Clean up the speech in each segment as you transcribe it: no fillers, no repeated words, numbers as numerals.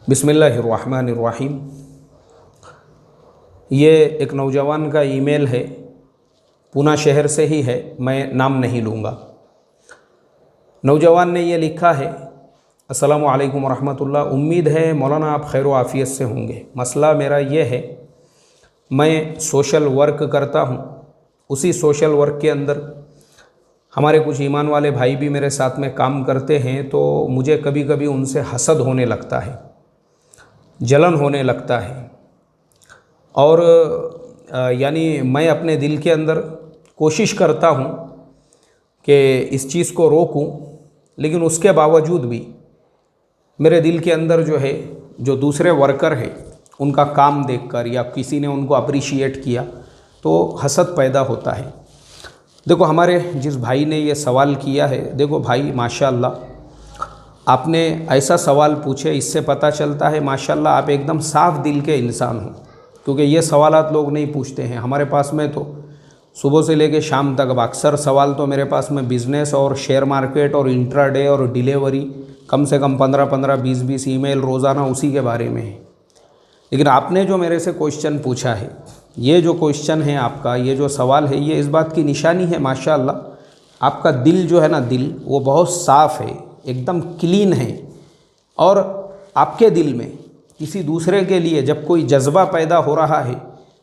बिस्मिल्लाहिर्रहमानिर्रहीम। ये एक नौजवान का ईमेल है, पूना शहर से ही है, मैं नाम नहीं लूँगा। नौजवान ने ये लिखा है, अस्सलामु अलैकुम रहमतुल्लाह। उम्मीद है मौलाना आप खैर व आफ़ियत से होंगे। मसला मेरा ये है, मैं सोशल वर्क करता हूँ। उसी सोशल वर्क के अंदर हमारे कुछ ईमान वाले भाई भी मेरे साथ में काम करते हैं, तो मुझे कभी कभी उनसे हसद होने लगता है, जलन होने लगता है। और यानी मैं अपने दिल के अंदर कोशिश करता हूँ कि इस चीज़ को रोकूं, लेकिन उसके बावजूद भी मेरे दिल के अंदर जो है, जो दूसरे वर्कर है उनका काम देखकर या किसी ने उनको अप्रिशिएट किया तो हसद पैदा होता है। देखो, हमारे जिस भाई ने ये सवाल किया है, देखो भाई माशाअल्लाह आपने ऐसा सवाल पूछे, इससे पता चलता है माशाअल्लाह आप एकदम साफ़ दिल के इंसान हो, क्योंकि ये सवालात लोग नहीं पूछते हैं। हमारे पास में तो सुबह से लेकर शाम तक अक्सर सवाल तो मेरे पास में बिज़नेस और शेयर मार्केट और इंट्राडे और डिलीवरी, कम से कम 15-15, 20-20 ईमेल रोज़ाना उसी के बारे में है। लेकिन आपने जो मेरे से क्वेश्चन पूछा है, ये जो क्वेश्चन है आपका, ये जो सवाल है, ये इस बात की निशानी है माशाअल्लाह आपका दिल जो है ना, दिल वो बहुत साफ़ है, एकदम क्लीन है। और आपके दिल में किसी दूसरे के लिए जब कोई जज्बा पैदा हो रहा है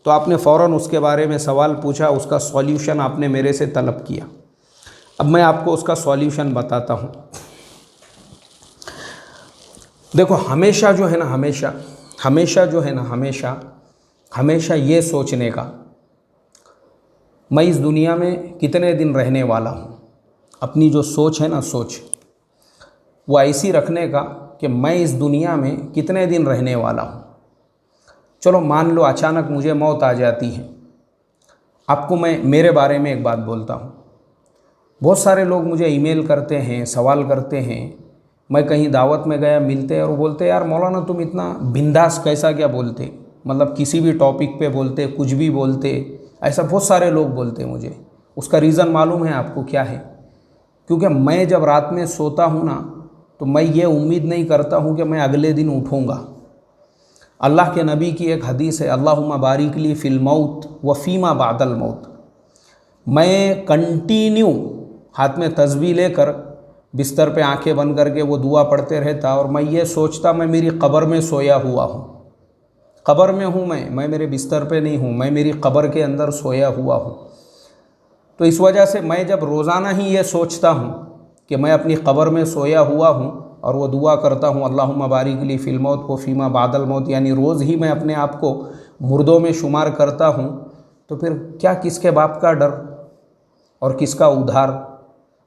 तो आपने फ़ौरन उसके बारे में सवाल पूछा, उसका सॉल्यूशन आपने मेरे से तलब किया। अब मैं आपको उसका सॉल्यूशन बताता हूँ। देखो, हमेशा जो है ना, हमेशा ये सोचने का, मैं इस दुनिया में कितने दिन रहने वाला हूँ, अपनी जो सोच है ना, सोच वो ऐसी रखने का कि मैं इस दुनिया में कितने दिन रहने वाला हूँ। चलो मान लो अचानक मुझे मौत आ जाती है। आपको मैं मेरे बारे में एक बात बोलता हूँ। बहुत सारे लोग मुझे ईमेल करते हैं, सवाल करते हैं। मैं कहीं दावत में गया, मिलते हैं और बोलते यार मौलाना तुम इतना बिंदास कैसा क्या बोलते, मतलब किसी भी टॉपिक पे बोलते, कुछ भी बोलते, ऐसा बहुत सारे लोग बोलते हैं मुझे। उसका रीज़न मालूम है आपको क्या है? क्योंकि मैं जब रात में सोता हूँ ना, तो मैं ये उम्मीद नहीं करता हूँ कि मैं अगले दिन उठूँगा। अल्लाह के नबी की एक हदीस है, अल्लाहुम्मा बारिक ली फिल मौत व फीमा बादल मौत। मैं कंटिन्यू हाथ में तस्बीह लेकर बिस्तर पे आंखें बंद करके वो दुआ पढ़ते रहता, और मैं ये सोचता मैं मेरी कब्र में सोया हुआ हूँ। कब्र में हूँ मैं मेरे बिस्तर पे नहीं हूँ, मैं मेरी कब्र के अंदर सोया हुआ हूँ। तो इस वजह से मैं जब रोज़ाना ही ये सोचता हूँ कि मैं अपनी कब्र में सोया हुआ हूँ और वो दुआ करता हूँ अल्लाहुम्मा बारिक ली फिल मौत व फीमा बादल मौत, यानी रोज़ ही मैं अपने आप को मुर्दों में शुमार करता हूँ, तो फिर क्या किसके बाप का डर और किसका उधार?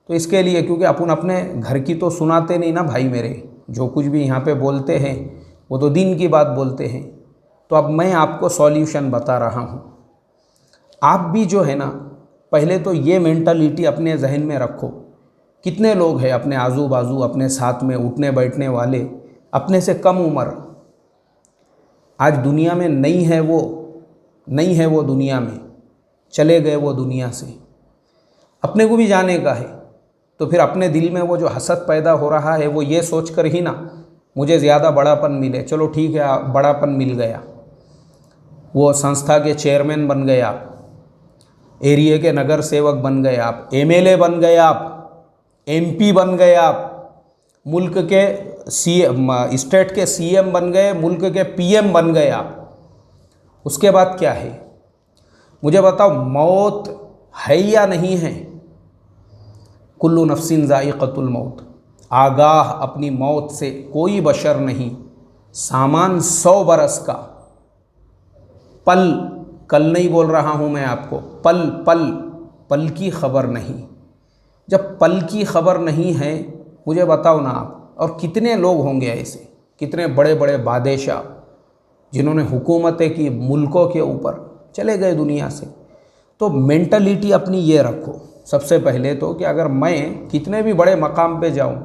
तो इसके लिए, क्योंकि अपन अपने घर की तो सुनाते नहीं ना भाई मेरे, जो कुछ भी यहाँ पे बोलते हैं वो तो दीन की बात बोलते हैं। तो अब मैं आपको सॉल्यूशन बता रहा हूँ। आप भी जो है ना, पहले तो ये मेंटालिटी अपने जहन में रखो। कितने लोग हैं अपने आजू बाजू, अपने साथ में उठने बैठने वाले, अपने से कम उम्र, आज दुनिया में नहीं है वो दुनिया में, चले गए वो दुनिया से। अपने को भी जाने का है, तो फिर अपने दिल में वो जो हसद पैदा हो रहा है, वो ये सोच कर ही ना मुझे ज़्यादा बड़ापन मिले। चलो ठीक है, बड़ापन मिल गया, वो संस्था के चेयरमैन बन गए आप, एरिया के नगर सेवक बन गए आप, एमएलए बन गए आप, एमपी बन गए आप, मुल्क के स्टेट के सीएम बन गए, मुल्क के पीएम बन गए आप। उसके बाद क्या है मुझे बताओ? मौत है या नहीं है? कुल्लु नफ्सिन ज़ाइक़तुल मौत। आगाह अपनी मौत से कोई बशर नहीं। सामान 100 बरस का। पल, कल नहीं बोल रहा हूँ मैं आपको, पल की खबर नहीं। जब पल की खबर नहीं है, मुझे बताओ ना आप, और कितने लोग होंगे ऐसे, कितने बड़े बड़े बादशाह जिन्होंने हुकूमतें की मुल्कों के ऊपर, चले गए दुनिया से। तो मेंटलिटी अपनी ये रखो सबसे पहले तो, कि अगर मैं कितने भी बड़े मकाम पे जाऊं,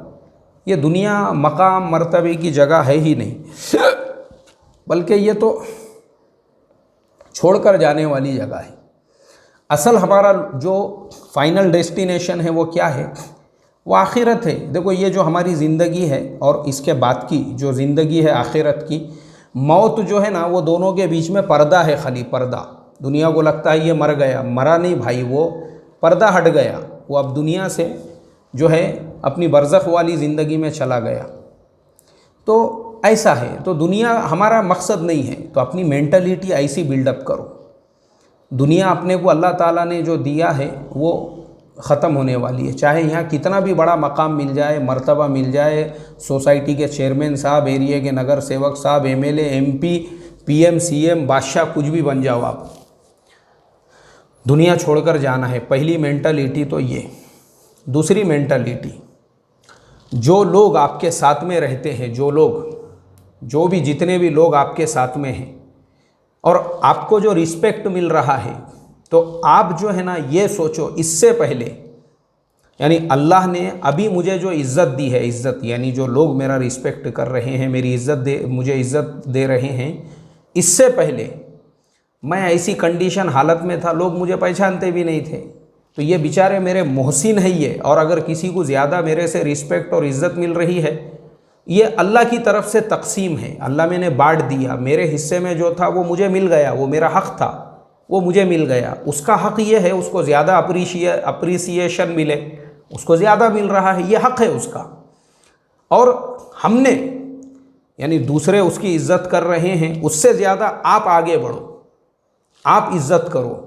ये दुनिया मकाम मर्तबे की जगह है ही नहीं, बल्कि ये तो छोड़कर जाने वाली जगह है। असल हमारा जो फाइनल डेस्टिनेशन है वो क्या है? वो आखिरत है। देखो ये जो हमारी ज़िंदगी है और इसके बाद की जो ज़िंदगी है आखिरत की, मौत जो है ना वो दोनों के बीच में पर्दा है, खाली पर्दा। दुनिया को लगता है ये मर गया, मरा नहीं भाई, वो पर्दा हट गया, वो अब दुनिया से जो है अपनी बरज़ख वाली ज़िंदगी में चला गया। तो ऐसा है, तो दुनिया हमारा मकसद नहीं है, तो अपनी मेंटलिटी ऐसी बिल्डअप करो। दुनिया अपने को अल्लाह ताला ने जो दिया है वो ख़त्म होने वाली है, चाहे यहाँ कितना भी बड़ा मकाम मिल जाए, मर्तबा मिल जाए, सोसाइटी के चेयरमैन साहब, एरिया के नगर सेवक साहब, एमएलए, एमपी, पीएम, सीएम, बादशाह, कुछ भी बन जाओ आप, दुनिया छोड़कर जाना है। पहली मेंटलिटी तो ये। दूसरी मेंटलिटी, जो लोग आपके साथ में रहते हैं, जो भी जितने भी लोग आपके साथ में हैं और आपको जो रिस्पेक्ट मिल रहा है, तो आप जो है ना ये सोचो, इससे पहले यानी अल्लाह ने अभी मुझे जो इज़्ज़त दी है, इज़्ज़त यानी जो लोग मेरा रिस्पेक्ट कर रहे हैं, मेरी मुझे इज़्ज़त दे रहे हैं, इससे पहले मैं ऐसी कंडीशन हालत में था, लोग मुझे पहचानते भी नहीं थे। तो ये बेचारे मेरे मोहसिन है ये, और अगर किसी को ज़्यादा मेरे से रिस्पेक्ट और इज़्ज़त मिल रही है, ये अल्लाह की तरफ से तकसीम है। अल्लाह मैंने बांट दिया, मेरे हिस्से में जो था वो मुझे मिल गया, वो मेरा हक़ था, वो मुझे मिल गया। उसका हक़ ये है उसको ज़्यादा अप्रिसिएशन मिले, उसको ज़्यादा मिल रहा है, ये हक़ है उसका। और हमने यानी दूसरे उसकी इज़्ज़त कर रहे हैं, उससे ज़्यादा आप आगे बढ़ो, आप इज़्ज़त करो,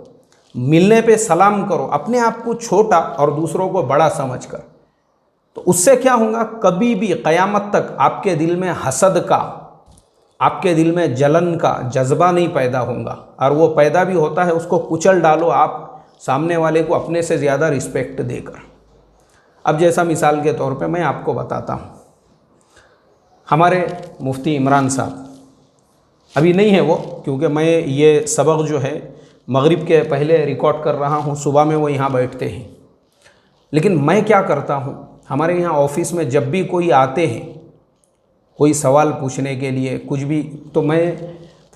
मिलने पे सलाम करो, अपने आप को छोटा और दूसरों को बड़ा समझकर। तो उससे क्या होगा, कभी भी क़यामत तक आपके दिल में हसद का, आपके दिल में जलन का जज्बा नहीं पैदा होगा, और वो पैदा भी होता है उसको कुचल डालो आप सामने वाले को अपने से ज़्यादा रिस्पेक्ट देकर। अब जैसा मिसाल के तौर पे मैं आपको बताता हूँ, हमारे मुफ्ती इमरान साहब अभी नहीं है वो, क्योंकि मैं ये सबक जो है मगरिब के पहले रिकॉर्ड कर रहा हूँ, सुबह में वो यहाँ बैठते हैं। लेकिन मैं क्या करता हूँ, हमारे यहाँ ऑफिस में जब भी कोई आते हैं कोई सवाल पूछने के लिए कुछ भी, तो मैं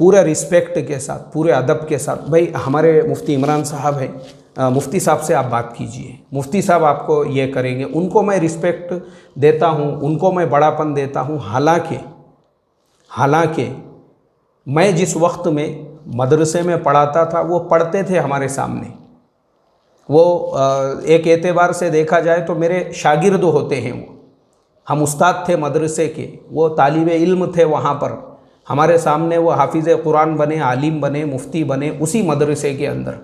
पूरे रिस्पेक्ट के साथ, पूरे अदब के साथ, भाई हमारे मुफ्ती इमरान साहब हैं, मुफ्ती साहब से आप बात कीजिए, मुफ्ती साहब आपको ये करेंगे, उनको मैं रिस्पेक्ट देता हूँ, उनको मैं बड़ापन देता हूँ। हालांकि मैं जिस वक्त में मदरसे में पढ़ाता था वो पढ़ते थे हमारे सामने, वो एक एतबार से देखा जाए तो मेरे शागिर्द होते हैं वो, हम उस्ताद थे मदरसे के, वो तालिबे इल्म थे वहाँ पर, हमारे सामने वो हाफिज़ कुरान बने, आलिम बने, मुफ्ती बने उसी मदरसे के अंदर।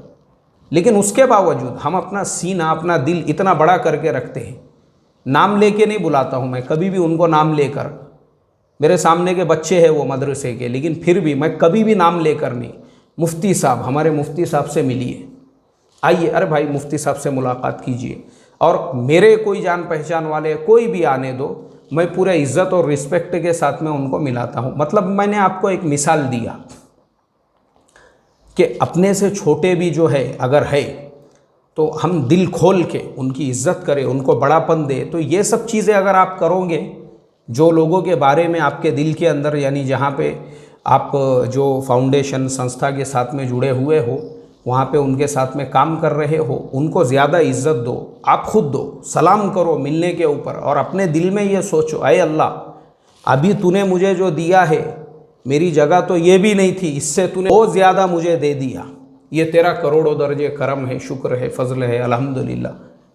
लेकिन उसके बावजूद हम अपना सीना, अपना दिल इतना बड़ा करके रखते हैं। नाम लेके नहीं बुलाता हूँ मैं कभी भी उनको, नाम लेकर, मेरे सामने के बच्चे हैं वो मदरसे के, लेकिन फिर भी मैं कभी भी नाम लेकर नहीं, मुफ्ती साहब, हमारे मुफ्ती साहब से मिलिए, आइए, अरे भाई मुफ्ती साहब से मुलाकात कीजिए। और मेरे कोई जान पहचान वाले कोई भी आने दो, मैं पूरे इज़्ज़त और रिस्पेक्ट के साथ में उनको मिलाता हूँ। मतलब मैंने आपको एक मिसाल दिया कि अपने से छोटे भी जो है अगर है तो हम दिल खोल के उनकी इज़्ज़त करें, उनको बड़ापन दें। तो ये सब चीज़ें अगर आप करोगे, जो लोगों के बारे में आपके दिल के अंदर, यानी जहाँ पे आप जो फाउंडेशन संस्था के साथ में जुड़े हुए हो, वहाँ पे उनके साथ में काम कर रहे हो, उनको ज़्यादा इज़्ज़त दो, आप खुद दो, सलाम करो मिलने के ऊपर, और अपने दिल में ये सोचो, अय अल्लाह अभी तूने मुझे जो दिया है, मेरी जगह तो ये भी नहीं थी, इससे तूने बहुत ज़्यादा मुझे दे दिया, ये तेरा करोड़ों दर्जे करम है, शुक्र है, फजल है, अल्हम्दुलिल्लाह,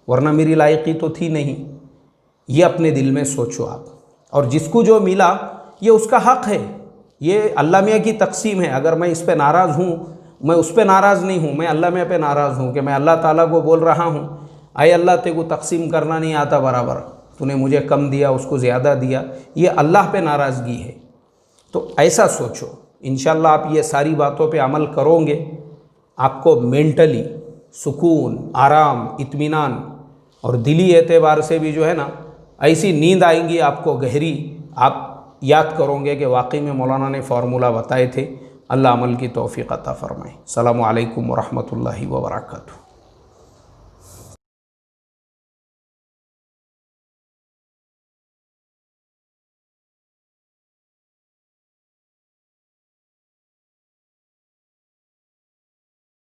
वरना मेरी लायकी तो थी नहीं। ये अपने दिल में सोचो आप। और जिसको जो मिला ये उसका हक़ है, ये अल्लाह मियाँ की तकसीम है। अगर मैं इस पर नाराज़ हूँ, मैं उस पर नाराज़ नहीं हूँ, मैं अल्लाह मियाँ पे नाराज़ हूँ कि मैं अल्लाह ताला को बोल रहा हूँ, आए अल्लाह तेरे को तकसीम करना नहीं आता बराबर, तूने मुझे कम दिया, उसको ज़्यादा दिया, ये अल्लाह पे नाराज़गी है। तो ऐसा सोचो, इंशाअल्लाह आप ये सारी बातों पे अमल करोगे, आपको मेंटली सुकून, आराम, इत्मीनान और दिली एतबार से भी जो है ना ऐसी नींद आएंगी आपको गहरी, आप याद करोगे कि वाकई में मौलाना ने फार्मूला बताए थे। अल्लाह अमल की तौफीक अता फरमाए। अस्सलामु अलैकुम व रहमतुल्लाहि व बरकातुहू।